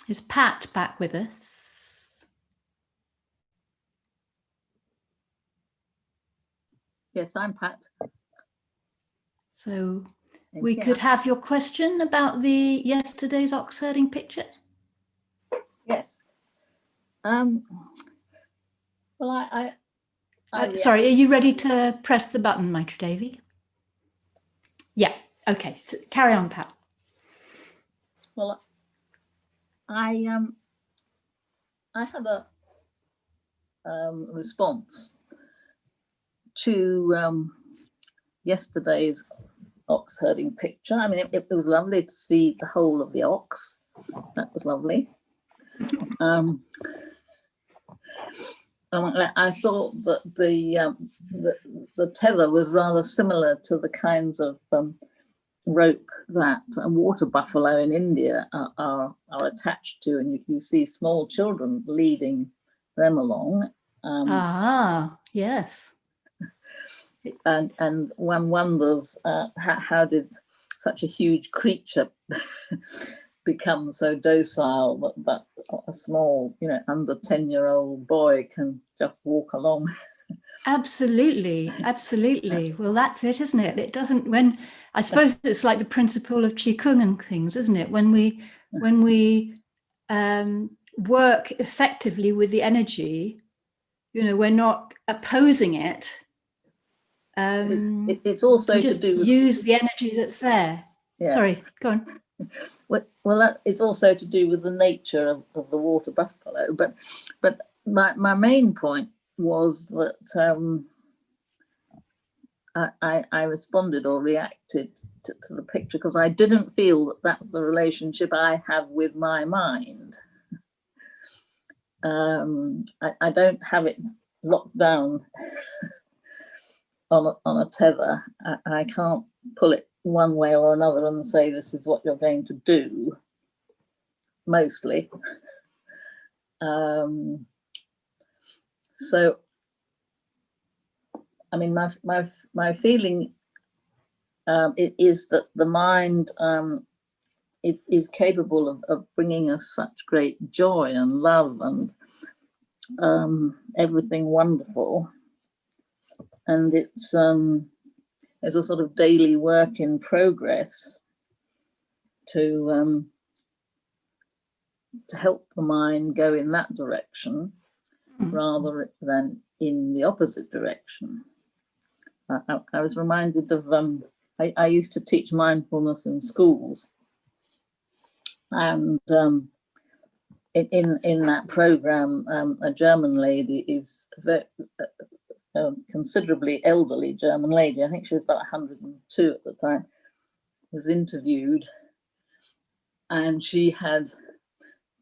Is Pat back with us? Yes, I'm Pat. So we could have your question about the yesterday's ox herding picture. Yes. Well, sorry, are you ready to press the button, Maitri Devi? Yeah. Okay. So carry on, Pat. Well, I had a response to yesterday's ox herding picture. I mean, it was lovely to see the whole of the ox. That was lovely. I thought that the tether was rather similar to the kinds of rope that water buffalo in India are attached to, and you see small children leading them along. Yes. And one wonders how did such a huge creature become so docile that a small, under 10-year-old boy can just walk along. Absolutely. Well, that's it, isn't it? It doesn't, I suppose it's like the principle of Qigong and things, isn't it? When we work effectively with the energy, we're not opposing it. It's also just to do with use the energy that's there. Yes. Sorry, go on. Well, it's also to do with the nature of the water buffalo. But my main point was that I responded or reacted to the picture because I didn't feel that that's the relationship I have with my mind. I don't have it locked down on a tether. I can't pull it one way or another and say this is what you're going to do, mostly. So, I mean, my feeling it is that the mind it is capable of bringing us such great joy and love and everything wonderful, and it's a sort of daily work in progress to help the mind go in that direction rather than in the opposite direction. I was reminded of I used to teach mindfulness in schools, and in that program, a German lady is a considerably elderly German lady. I think she was about 102 at the time. Was interviewed, and she had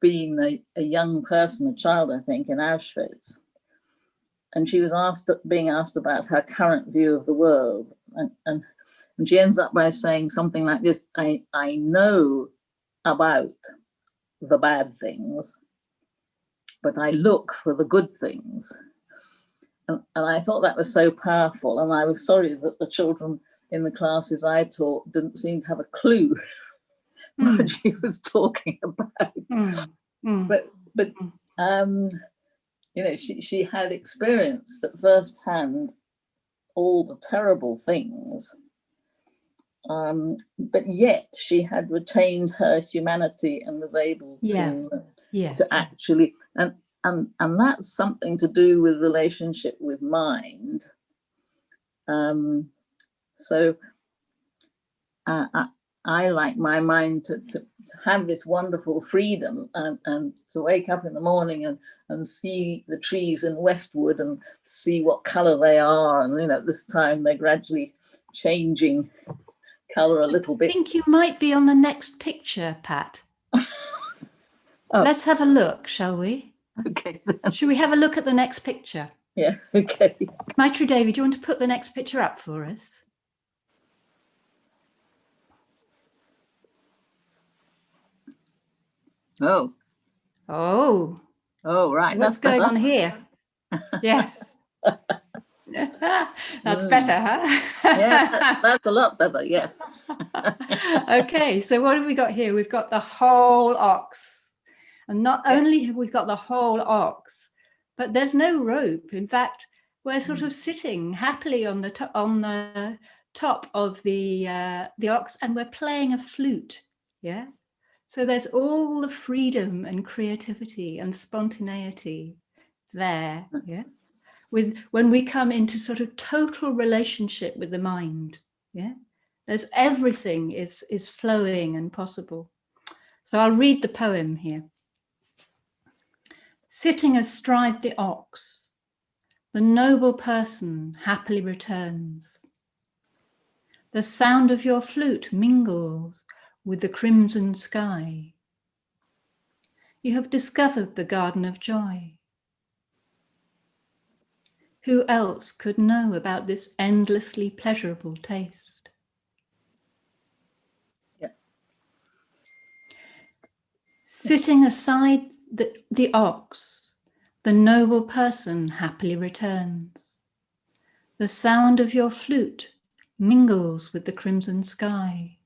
been a young person, a child, I think, in Auschwitz. And she was being asked about her current view of the world. And she ends up by saying something like this: I know about the bad things, but I look for the good things. And I thought that was so powerful. And I was sorry that the children in the classes I taught didn't seem to have a clue what she was talking about. But she had experienced at first hand all the terrible things, but yet she had retained her humanity and was able to actually, and that's something to do with relationship with mind. So I like my mind to have this wonderful freedom and to wake up in the morning and see the trees in Westwood and see what color they are. And, at this time they're gradually changing color a little bit. I think you might be on the next picture, Pat. Let's have a look, shall we? Okay. Should we have a look at the next picture? Yeah, okay. Maitri Devi, do you want to put the next picture up for us? Oh, right. So what's going on here? Yes. That's better, huh? Yeah, that's a lot better, yes. Okay, so what have we got here? We've got the whole ox. And not only have we got the whole ox, but there's no rope. In fact, we're sort of sitting happily on the top of the ox, and we're playing a flute. Yeah. So there's all the freedom and creativity and spontaneity there. Yeah. When we come into sort of total relationship with the mind. Yeah. There's everything is flowing and possible. So I'll read the poem here. Sitting astride the ox, the noble person happily returns. The sound of your flute mingles with the crimson sky. You have discovered the garden of joy. Who else could know about this endlessly pleasurable taste? Yeah. Sitting aside the ox, the noble person happily returns. The sound of your flute mingles with the crimson sky.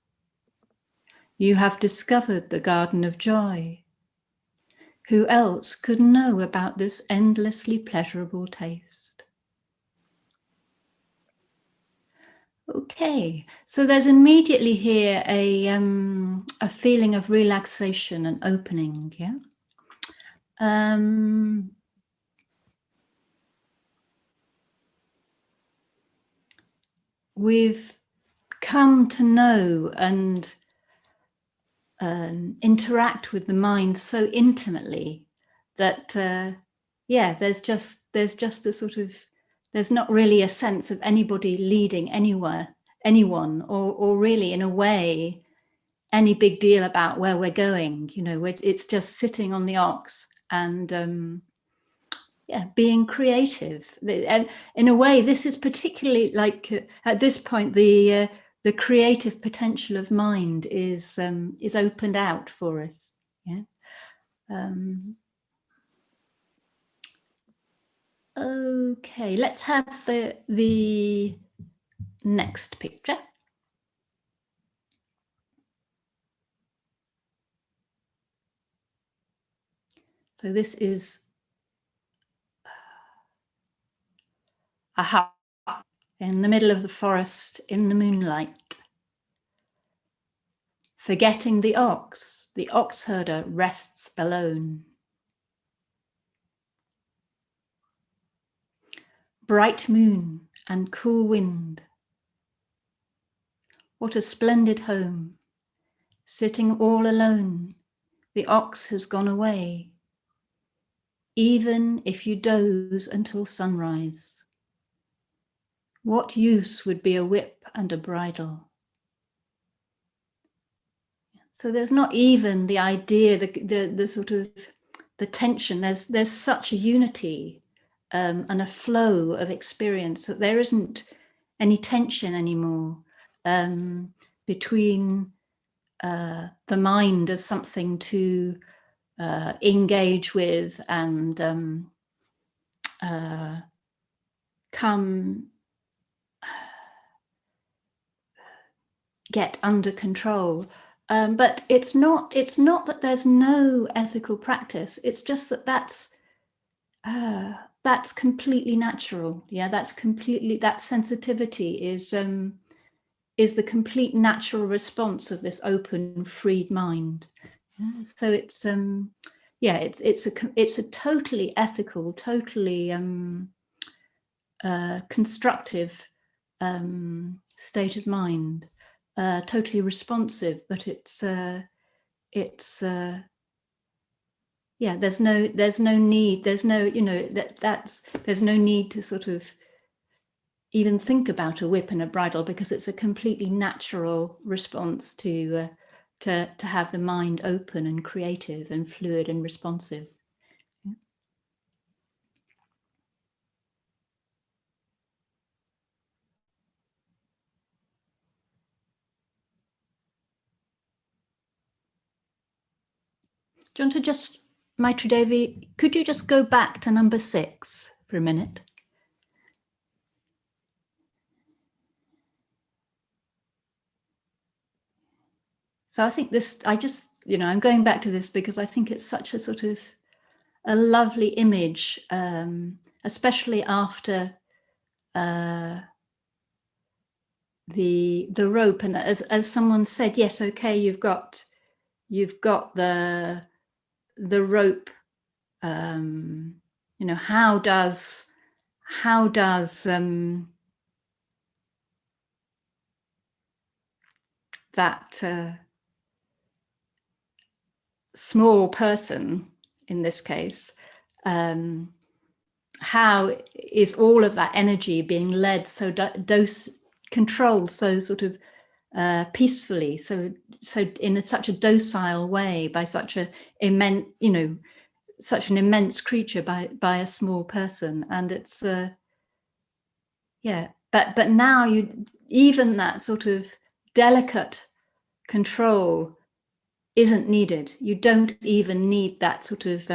You have discovered the garden of joy. Who else could know about this endlessly pleasurable taste? Okay, so there's immediately here a feeling of relaxation and opening, yeah? We've come to know and interact with the mind so intimately that there's just a sort of, there's not really a sense of anybody leading anyone, or really in a way any big deal about where we're going. You know, it's just sitting on the ox and being creative. And in a way, this is particularly like at this point the creative potential of mind is opened out for us. Yeah. Okay, let's have the next picture. So this is a hut in the middle of the forest in the moonlight. Forgetting the ox herder rests alone. Bright moon and cool wind. What a splendid home. Sitting all alone, the ox has gone away. Even if you doze until sunrise, what use would be a whip and a bridle? So there's not even the idea, the sort of the tension. There's such a unity and a flow of experience that there isn't any tension anymore between the mind as something to engage with and come get under control. But it's not that there's no ethical practice. It's just that that's completely natural. Yeah, that sensitivity is the complete natural response of this open, freed mind. Yeah, so it's it's a totally ethical, totally constructive state of mind, totally responsive, but there's no need, there's no need to sort of even think about a whip and a bridle, because it's a completely natural response to have the mind open and creative and fluid and responsive. Yeah. Do you want to just, Maitri Devi, could you just go back to number 6 for a minute? So I think this, I just I'm going back to this because I think it's such a sort of a lovely image, especially after the rope. And as someone said, yes, okay, you've got the rope. How does that small person, in this case, how is all of that energy being led so controlled so sort of peacefully, so in such a docile way by such a immense, such an immense creature by a small person. And it's but now even that sort of delicate control isn't needed. You don't even need that sort of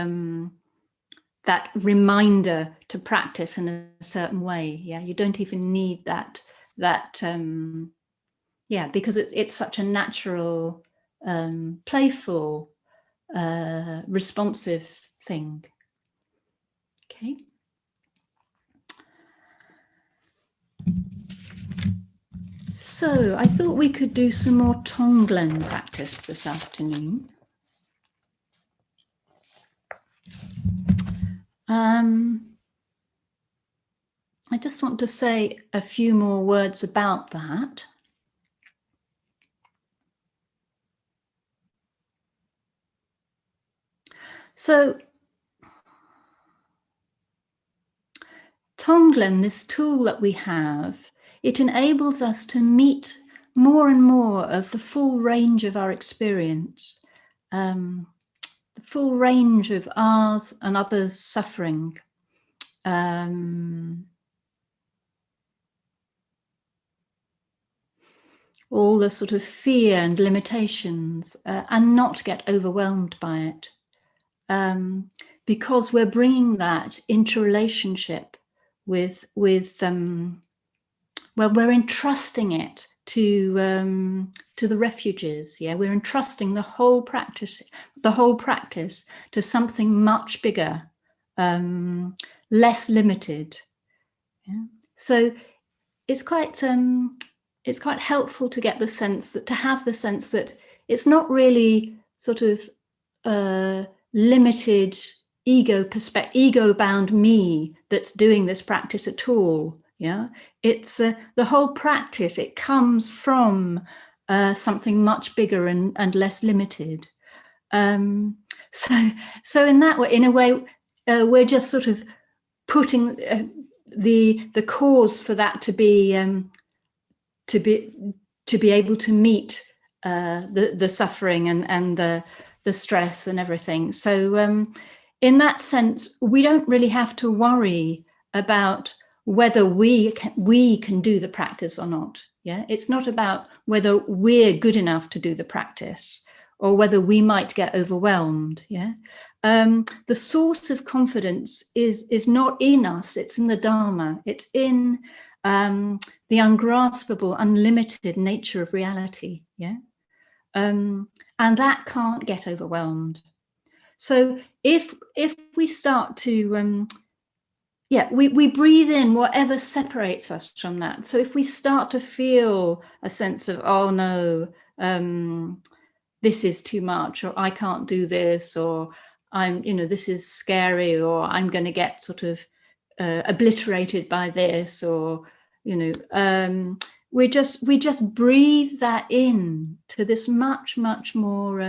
that reminder to practice in a certain way. You don't even need that because it's such a natural, playful, responsive thing. Okay. So I thought we could do some more Tonglen practice this afternoon. I just want to say a few more words about that. So Tonglen, this tool that we have, it enables us to meet more and more of the full range of our experience, the full range of ours and others' suffering. All the sort of fear and limitations, and not get overwhelmed by it. Because we're bringing that into relationship with we're entrusting it to the refuges. We're entrusting the whole practice to something much bigger, less limited. So it's quite helpful to get the sense that it's not really sort of limited ego-bound me that's doing this practice at all. It's the whole practice. It comes from something much bigger and less limited. So in that way, in a way, we're just sort of putting the cause for that to be able to meet the suffering and the stress and everything. So in that sense, we don't really have to worry about whether we can do the practice or not. It's not about whether we're good enough to do the practice or whether we might get overwhelmed. The source of confidence is not in us, it's in the Dharma. It's in the ungraspable, unlimited nature of reality. And that can't get overwhelmed. So if we start to we breathe in whatever separates us from that. So if we start to feel a sense of, oh no, this is too much, or I can't do this, or this is scary, or I'm going to get sort of obliterated by this, or we just breathe that in to this much more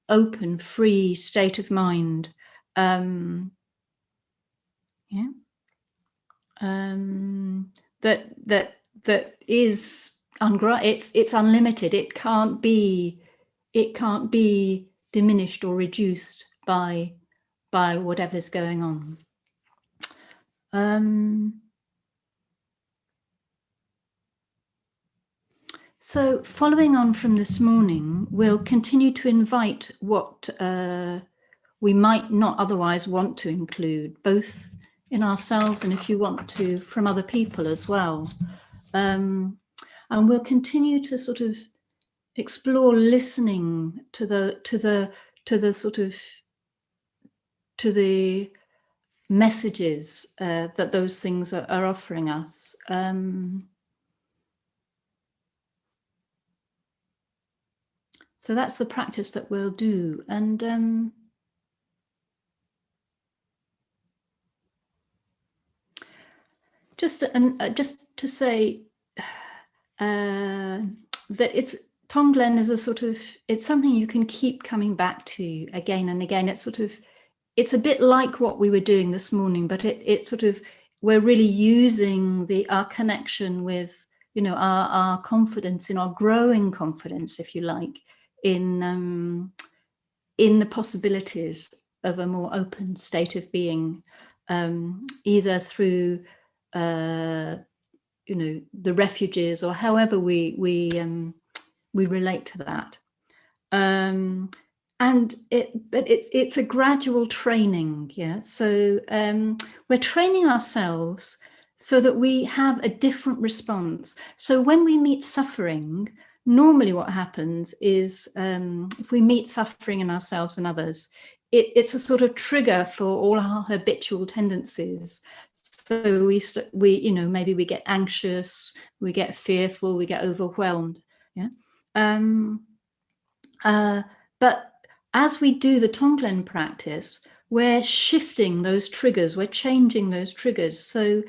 open, free state of mind. That is it's unlimited. It can't be diminished or reduced by whatever's going on. So following on from this morning, we'll continue to invite what we might not otherwise want to include, both in ourselves and, if you want to, from other people as well. And we'll continue to sort of explore listening to the sort of, to the messages that those things are offering us. So that's the practice that we'll do. And just to say that it's, Tonglen is a sort of, it's something you can keep coming back to again and again. It's sort of, it's a bit like what we were doing this morning, but it's sort of, we're really using our connection with, you know, our confidence, in our growing confidence, if you like, in the possibilities of a more open state of being, either through you know, the refuges, or however we relate to that. And it's a gradual training, yeah. So we're training ourselves so that we have a different response. So when we meet suffering, normally what happens is, if we meet suffering in ourselves and others, it's a sort of trigger for all our habitual tendencies. So we you know, maybe we get anxious, we get fearful, we get overwhelmed, yeah. But as we do the Tonglen practice, we're shifting those triggers, we're changing those triggers. So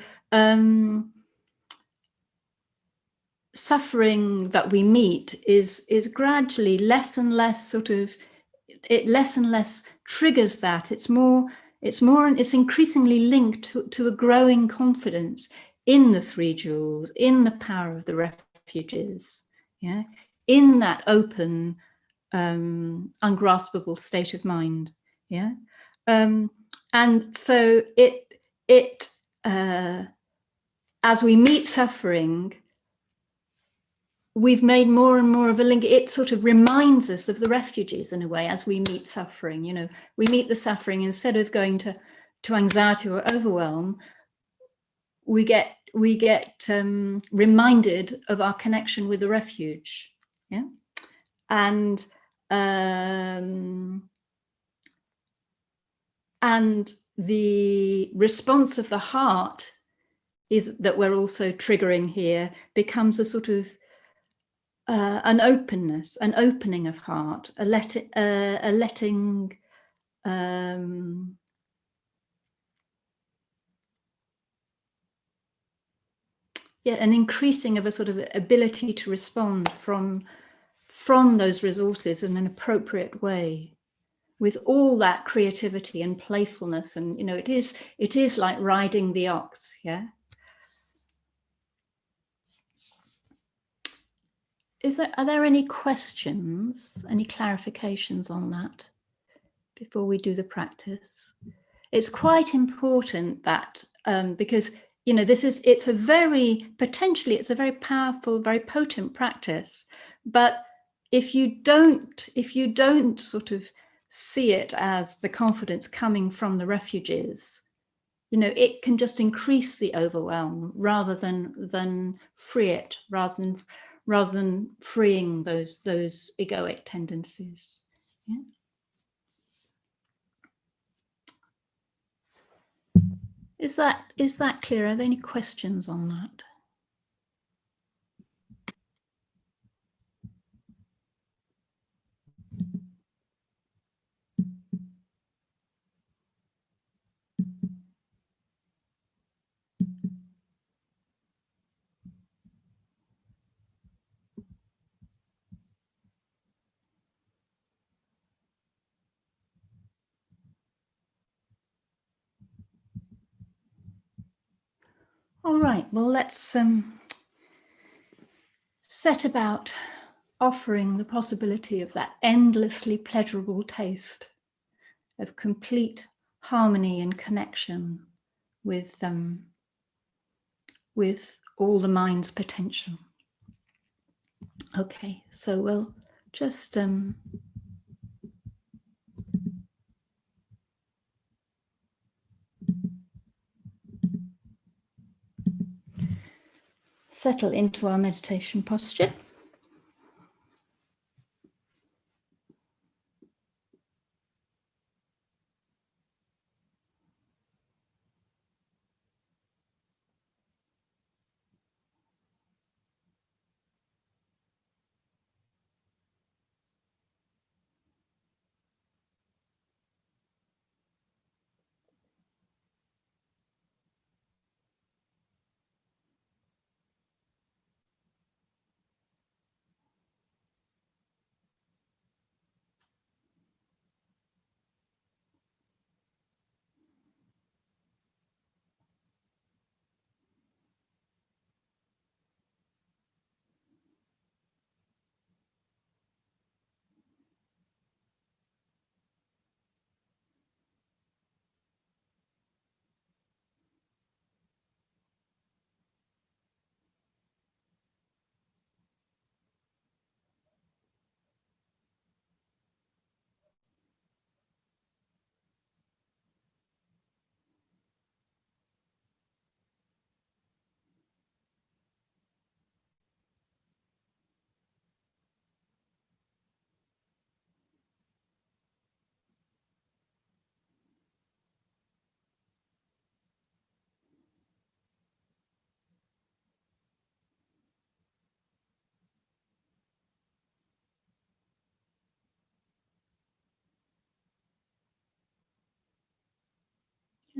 suffering that we meet is gradually less and less sort of, it less and less triggers that. It's increasingly linked to a growing confidence in the three jewels, in the power of the refuges, yeah, in that open, ungraspable state of mind, yeah. And so it as we meet suffering, we've made more and more of a link. It sort of reminds us of the refuges in a way. As we meet suffering, you know, we meet the suffering, instead of going to anxiety or overwhelm, we get reminded of our connection with the refuge, yeah. And the response of the heart is that we're also triggering here, becomes a sort of an openness, an opening of heart, a letting, yeah, an increasing of a sort of ability to respond from those resources in an appropriate way, with all that creativity and playfulness. And, you know, it is like riding the ox, yeah. Are there any questions, any clarifications on that before we do the practice? It's quite important that, because, you know, it's a very powerful, very potent practice. But if you don't sort of see it as the confidence coming from the refuges, you know, it can just increase the overwhelm rather than free it, rather than freeing those egoic tendencies. Yeah. Is that clear? Are there any questions on that? All right, well, let's set about offering the possibility of that endlessly pleasurable taste of complete harmony and connection with all the mind's potential. Okay, so we'll just settle into our meditation posture.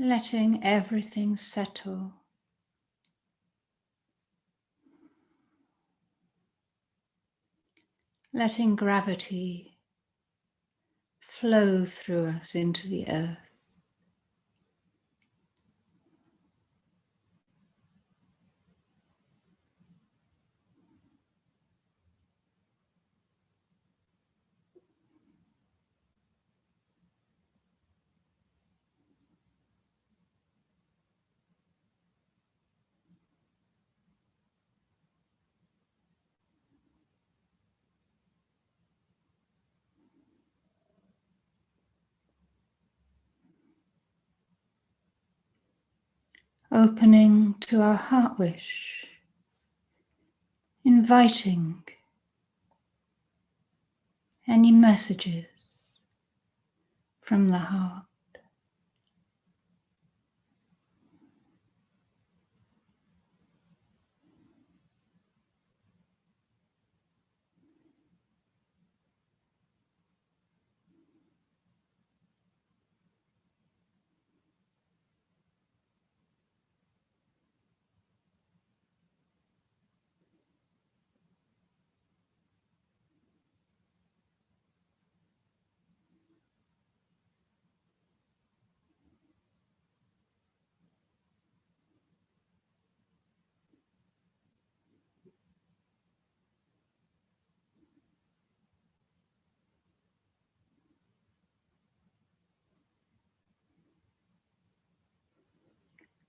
letting everything settle. Letting gravity flow through us into the earth. Opening to our heart wish, inviting any messages from the heart.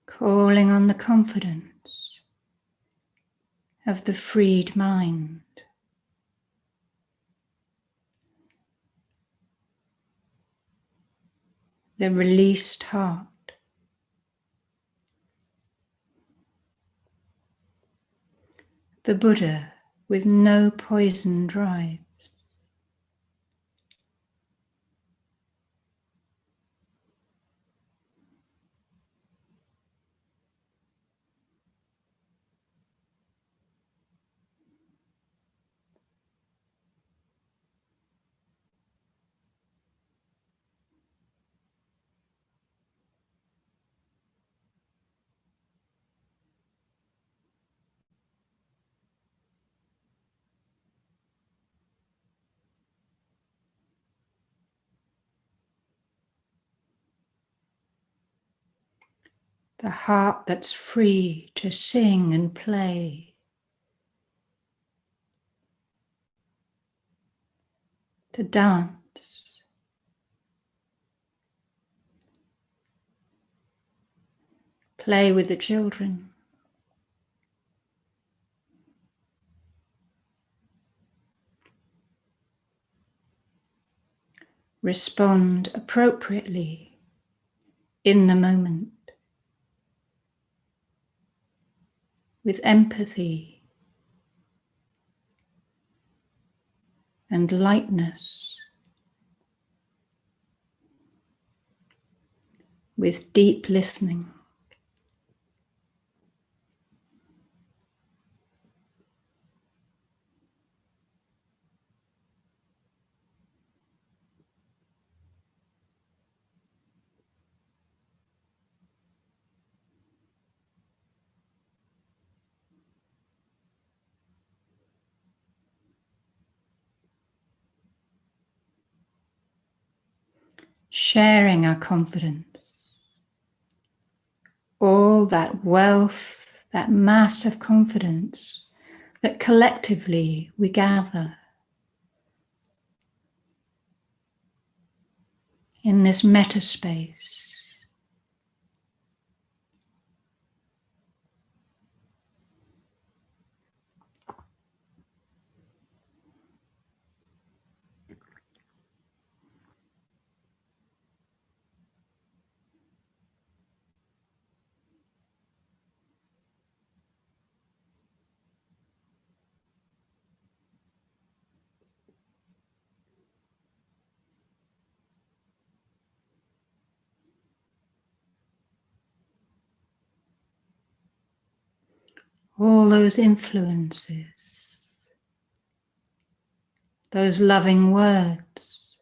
Calling on the confidence of the freed mind. The released heart. The Buddha with no poison drives. The heart that's free to sing and play, to dance, play with the children, respond appropriately in the moment, with empathy and lightness, with deep listening. Sharing our confidence, all that wealth, that mass of confidence that collectively we gather in this meta space. All those influences, those loving words,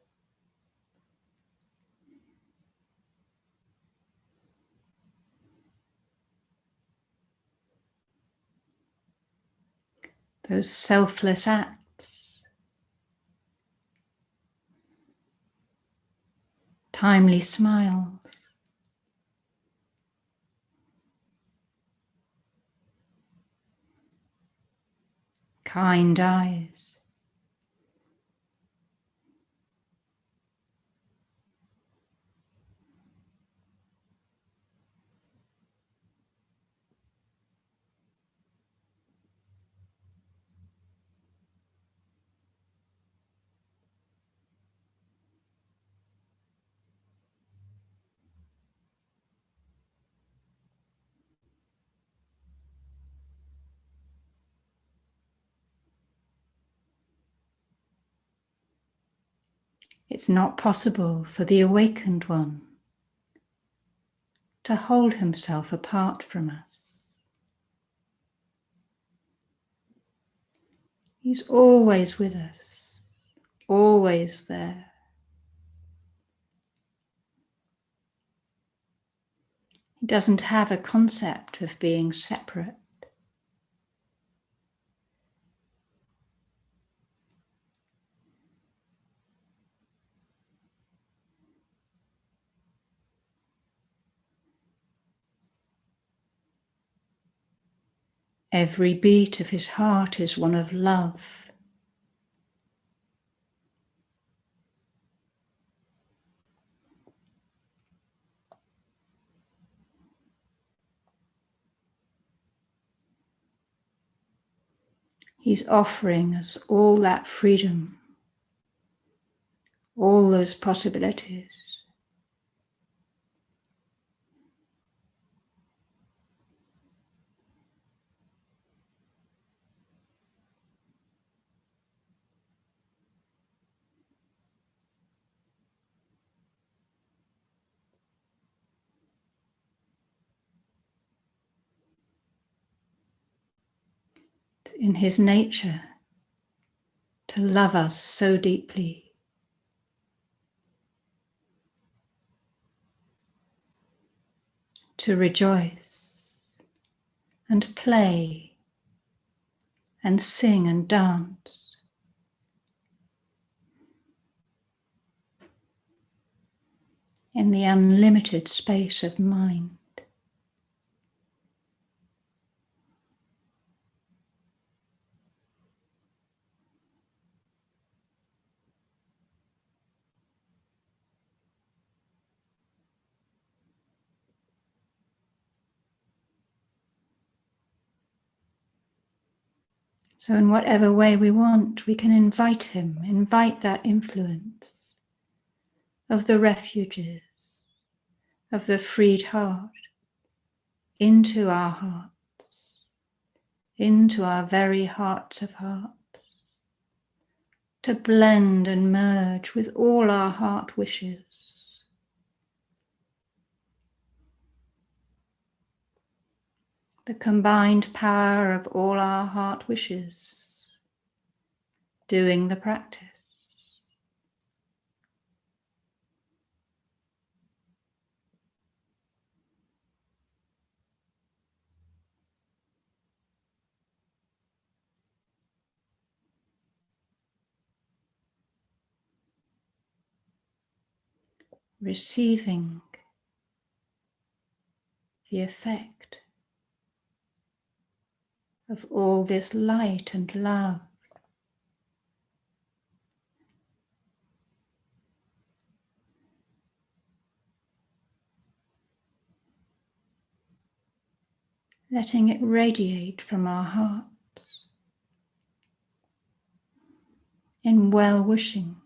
those selfless acts, timely smiles, kind eyes, it's not possible for the awakened one to hold himself apart from us. He's always with us, always there. He doesn't have a concept of being separate. Every beat of his heart is one of love. He's offering us all that freedom, all those possibilities. In his nature to love us so deeply. To rejoice and play and sing and dance. In the unlimited space of mind. So in whatever way we want, we can invite him, invite that influence of the refuges, of the freed heart, into our hearts, into our very hearts of hearts, to blend and merge with all our heart wishes. The combined power of all our heart wishes, doing the practice. Receiving the effect of all this light and love. Letting it radiate from our hearts in well-wishing.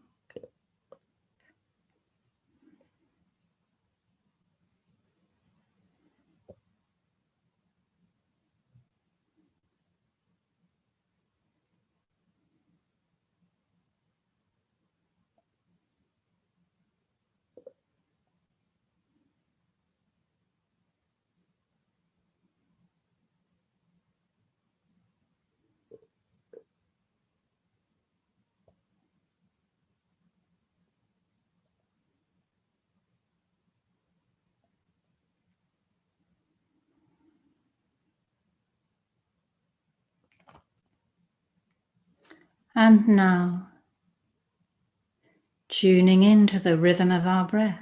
And now, tuning into the rhythm of our breath.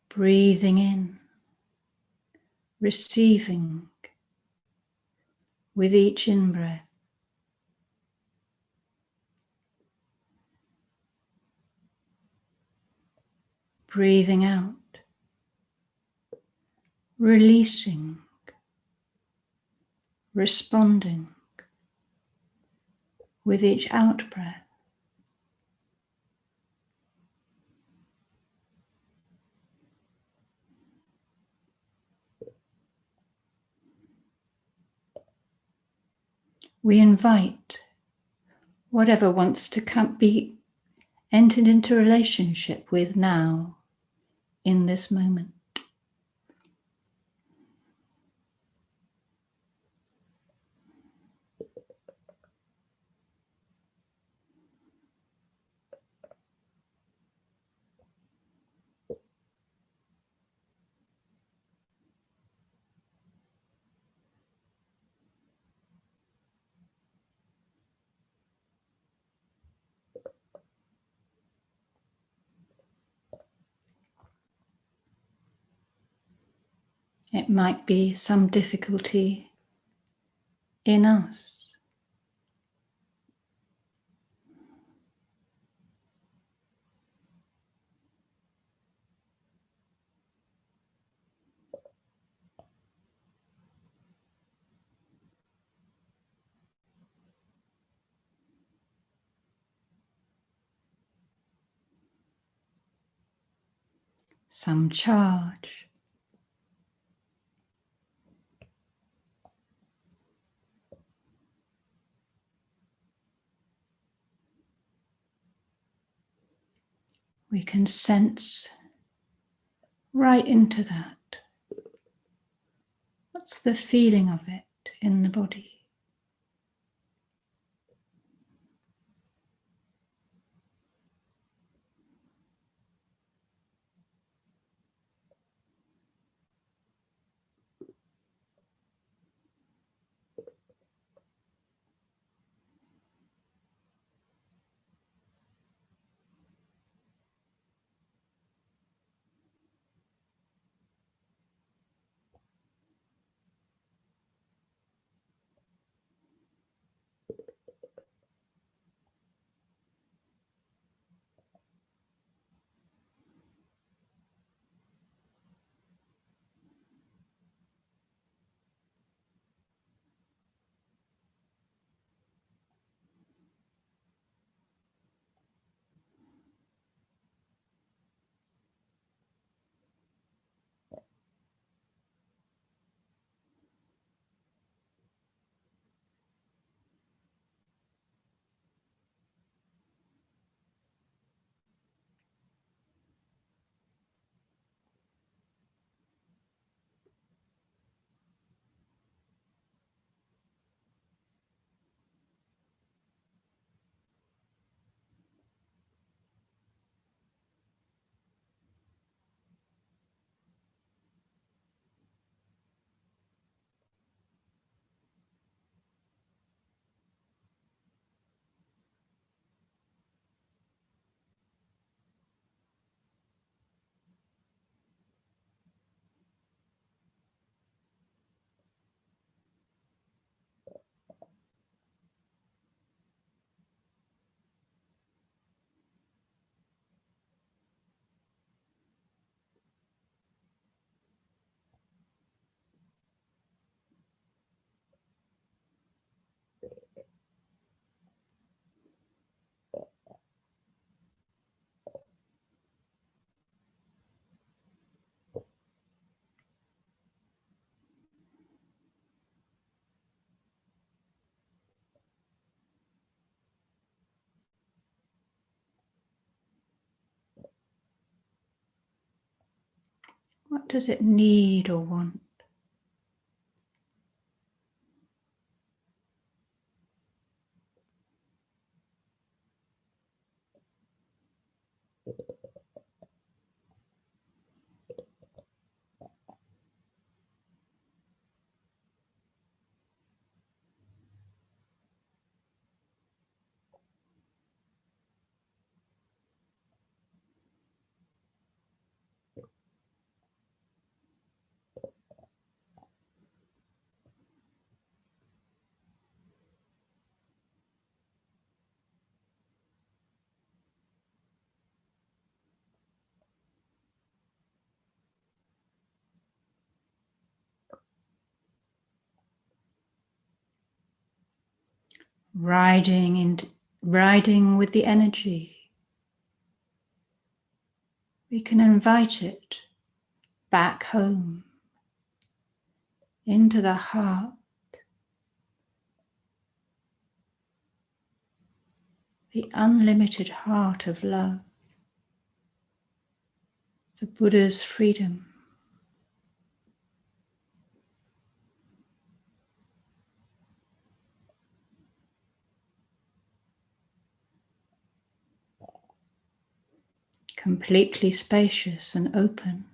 Breathing in, receiving with each in-breath. Breathing out, releasing, responding with each out-breath. We invite whatever wants to be entered into relationship with now, in this moment. It might be some difficulty in us. Some charge. We can sense right into that. What's the feeling of it in the body? What does it need or want? riding with the energy. We can invite it back home into the heart, the unlimited heart of love, the Buddha's freedom. Completely spacious and open.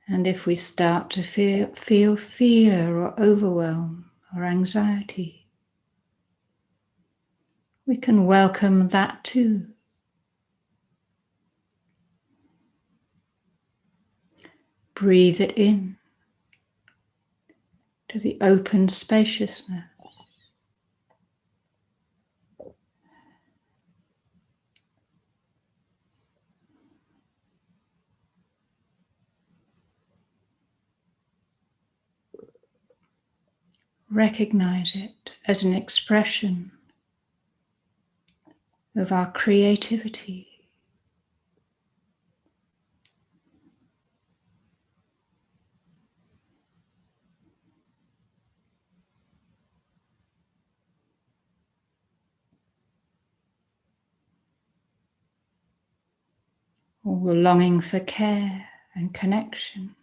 And if we start to feel fear or overwhelm or anxiety, we can welcome that too. Breathe it in to the open spaciousness. Recognize it as an expression of our creativity. All the longing for care and connection.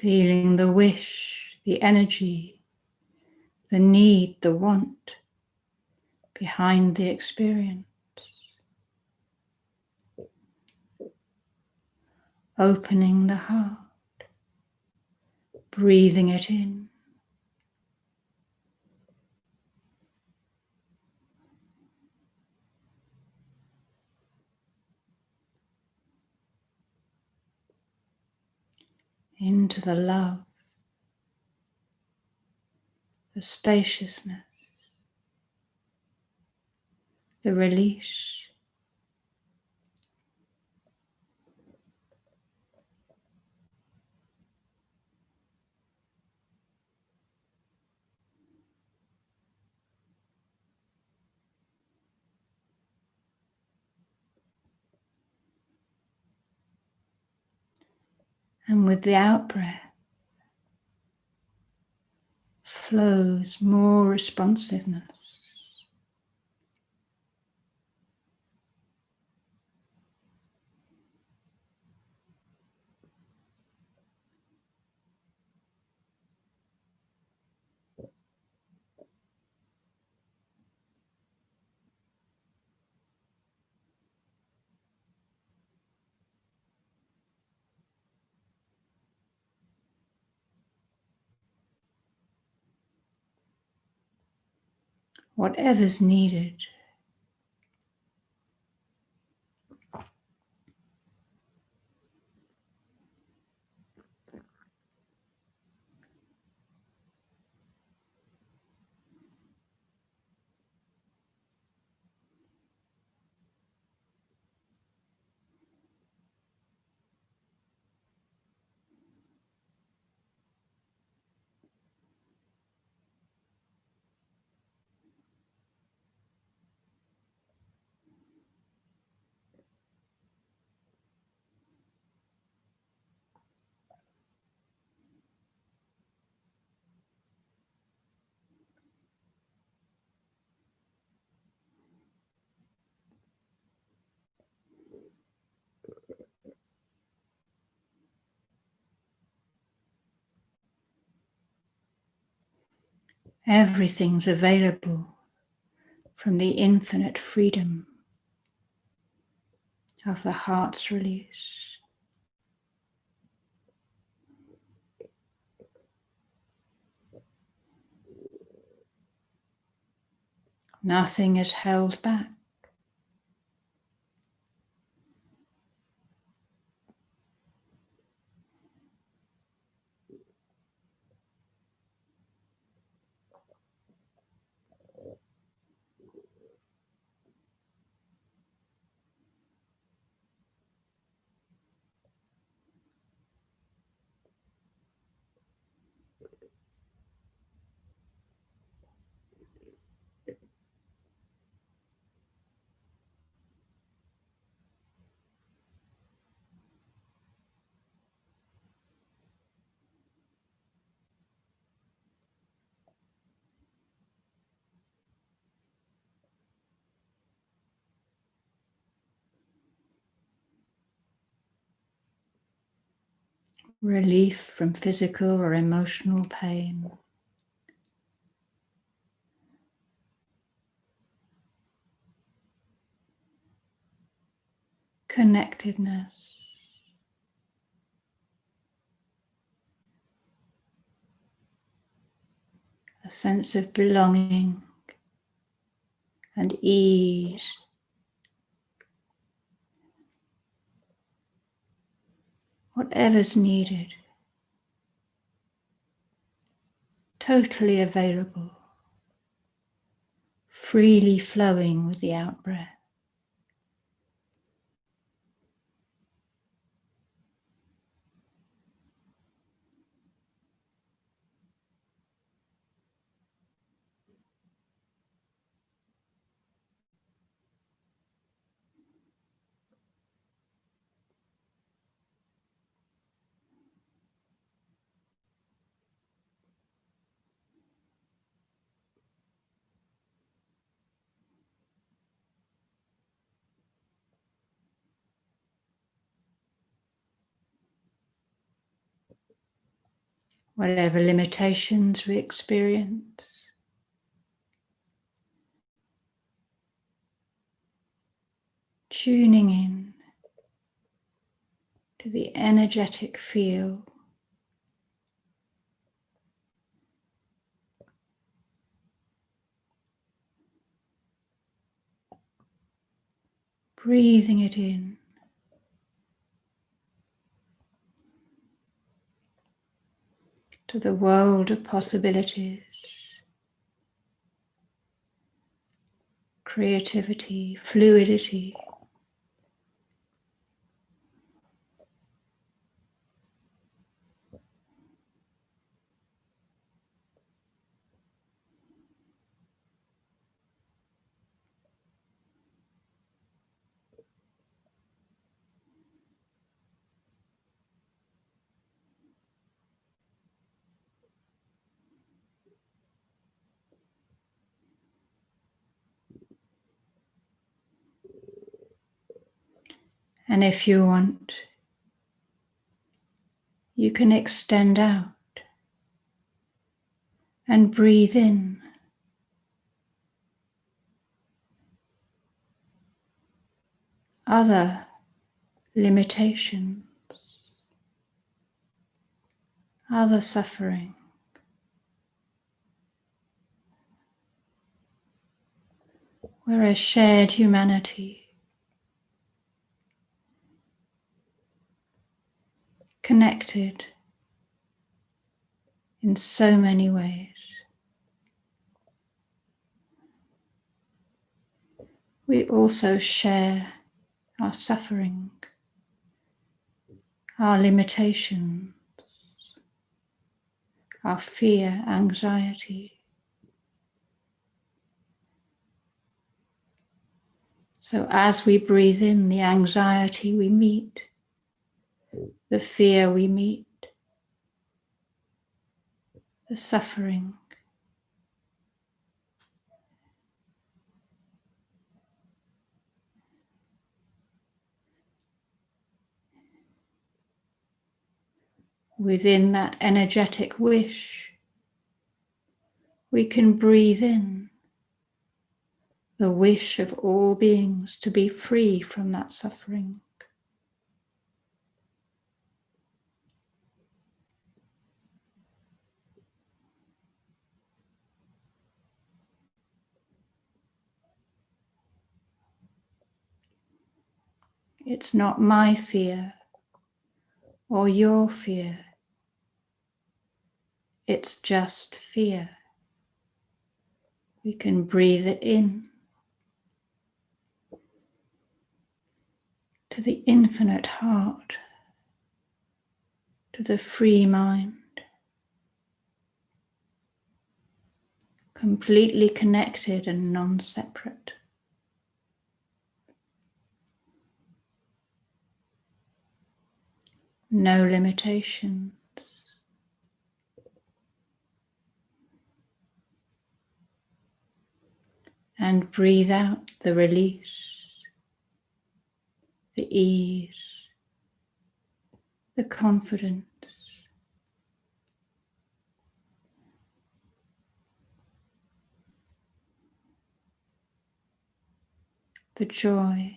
Feeling the wish, the energy, the need, the want behind the experience. Opening the heart, breathing it in. Into the love, the spaciousness, the release. And with the out breath, flows, more responsiveness. Whatever's needed. Everything's available from the infinite freedom of the heart's release. Nothing is held back. Relief from physical or emotional pain. Connectedness. A sense of belonging and ease. Whatever's needed. Totally available. Freely flowing with the out-breath. Whatever limitations we experience, tuning in to the energetic feel, breathing it in, to the world of possibilities, creativity, fluidity. And if you want, you can extend out and breathe in other limitations, other suffering. We're a shared humanity, connected in so many ways. We also share our suffering, our limitations, our fear, anxiety. So as we breathe in, the anxiety we meet, the fear we meet, the suffering. Within that energetic wish, we can breathe in the wish of all beings to be free from that suffering. It's not my fear or your fear. It's just fear. We can breathe it in to the infinite heart, to the free mind, completely connected and non-separate. No limitations. And breathe out the release, the ease, the confidence, the joy.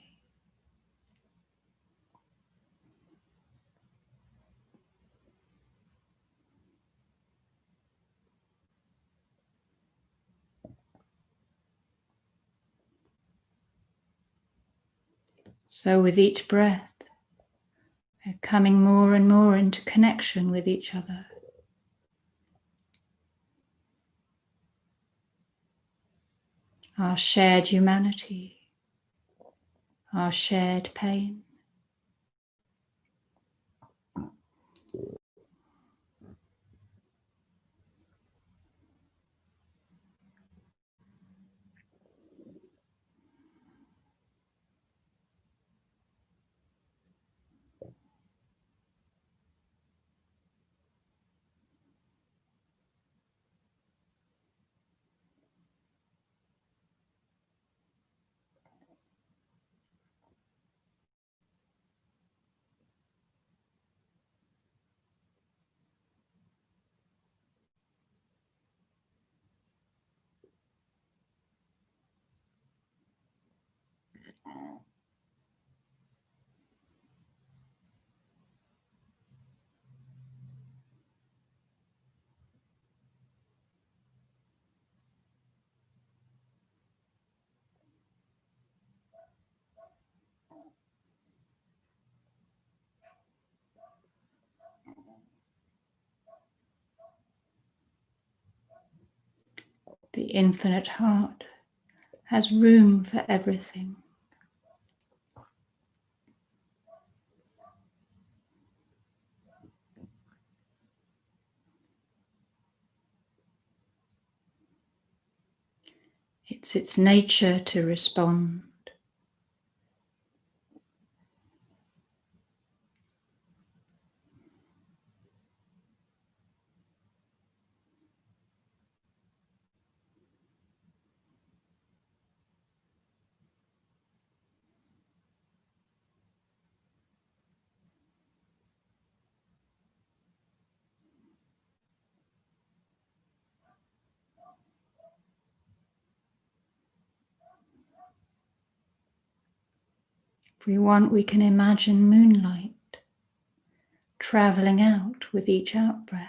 So with each breath, we're coming more and more into connection with each other. Our shared humanity, our shared pain. The infinite heart has room for everything. It's its nature to respond. If we want, we can imagine moonlight traveling out with each out-breath.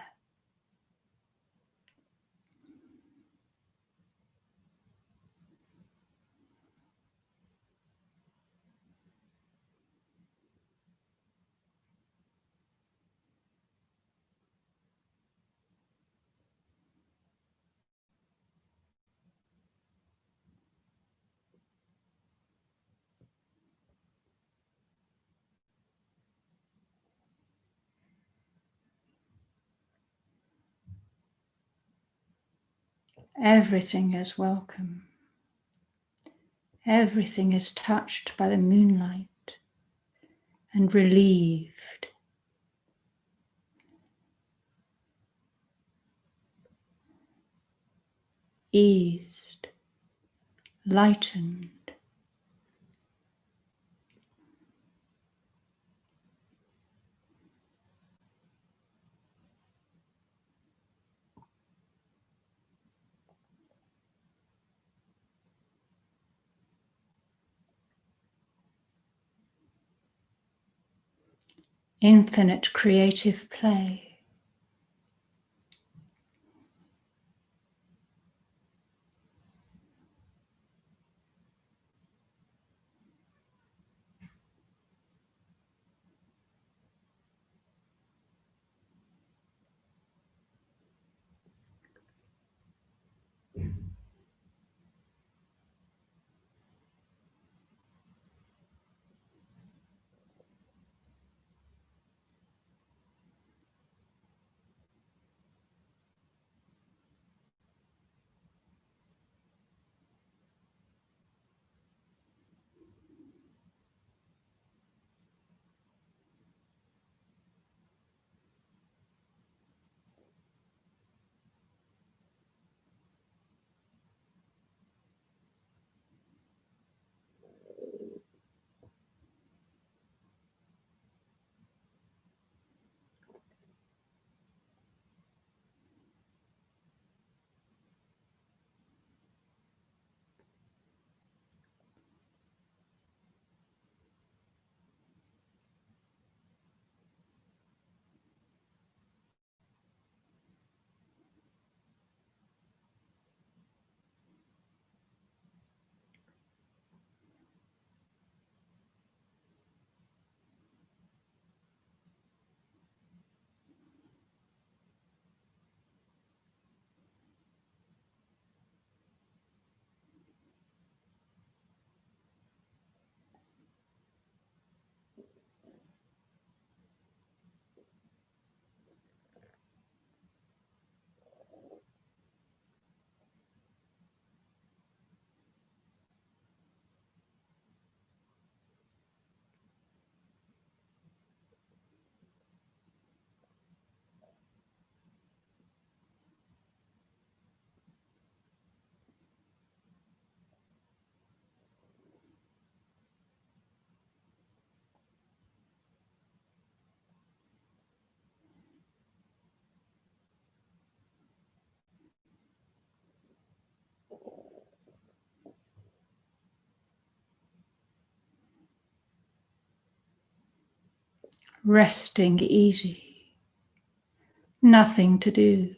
Everything is welcome. Everything is touched by the moonlight and relieved. Eased, lightened. Infinite creative play. Resting easy. Nothing to do.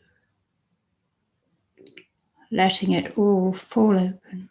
Letting it all fall open.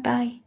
Bye.